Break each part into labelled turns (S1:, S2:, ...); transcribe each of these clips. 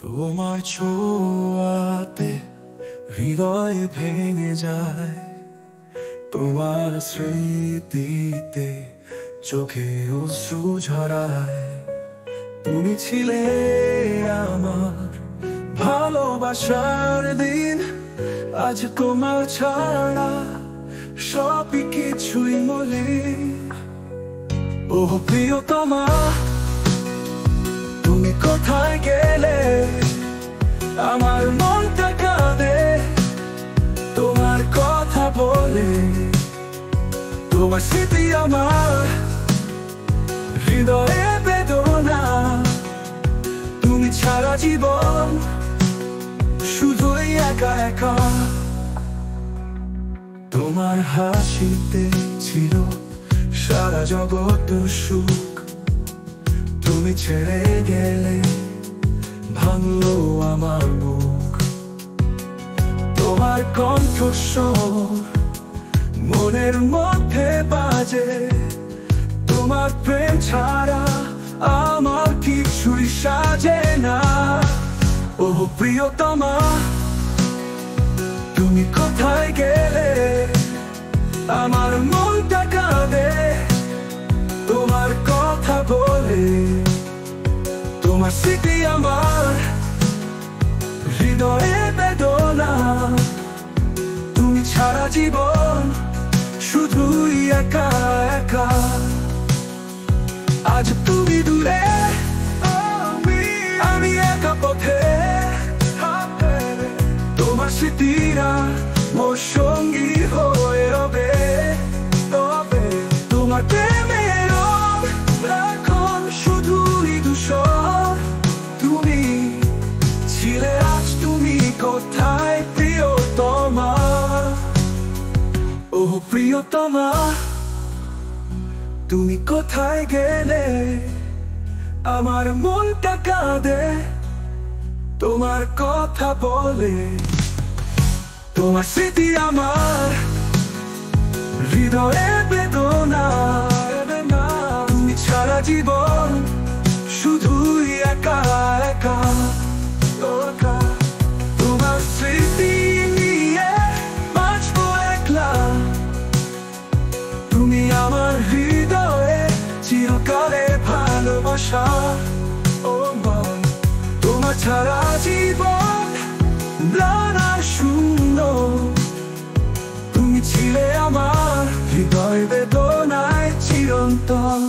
S1: তোমার ছোঁয়াতে হৃদয় ভেঙে যায়, তোমার স্মৃতিতে চোখে অশ্রু ঝরায়। তুমি ছিলে আমার ভালোবাসার দিন, আজ তোমার ছাড়া সবই কিছুই মলিন। ও প্রিয়তমা, তুমি কোথায় গেলে? আমার মনটা কাঁদে তোমার কথা বলে। তোমার স্মৃতি আমার হৃদয়ে বেদনা, তুমি ছাড়া জীবন শুধুই একা একা। তোমার হাসিতে ছিল সারা জগৎ সুখ, তুমি ছেড়ে গেলে ভাঙলো আমার বুক। তোমার কণ্ঠস্বর মনের মধ্যে বাজে, তোমার প্রেম ছাড়া আমার কিছুই সাজে না। ও প্রিয়তমা, তুমি কোথায় গেলে? আমার মনটা কাঁদে তোমার কথা বলে। তোমার স্মৃতি আমার হৃদয়ে বেদনা, তুমি ছাড়া জীবন শুধুই একা একা। আজ তুমি দূরে, আমি একা পথে, তোমার স্মৃতিরা মোর সঙ্গী হয়ে রবে। তোমার প্রেমের এখন শুধুই দূষণ। তুমি ছিলে, আজ তুমি কোথায় প্রিয়তমা? ও প্রিয়তমা, তুমি কোথায় গেলে? আমার মনটা কাঁদে তোমার কথা বলে। তোমার স্মৃতি আমার হৃদয়ে বেদনা, তুমি ছাড়া জীবন শুধুই একা একা। তোমার স্মৃতি নিয়ে বাঁচবো একলা, তুমি আমার হৃদয়ে চিরকালে ভালোবাসা। ও মন, তোমার ছাড়া জীবন নানা শূন্য, তুমি ছিলে আমার হৃদয় বেদনায় চিরন্তন।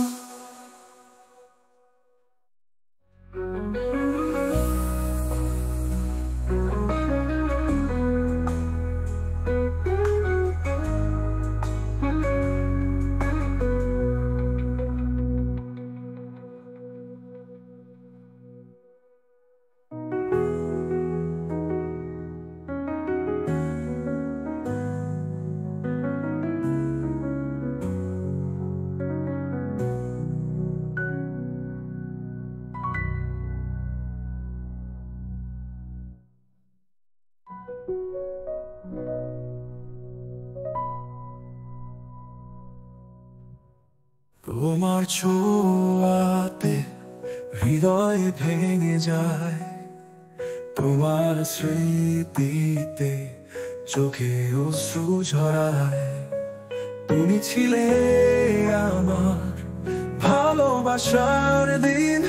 S1: তোমার ছোঁয়াতে হৃদয় ভেঙে যায়, তোমার স্মৃতিতে চোখে অশ্রু ঝরায়। তুমি ছিলে আমার ভালোবাসার দিন,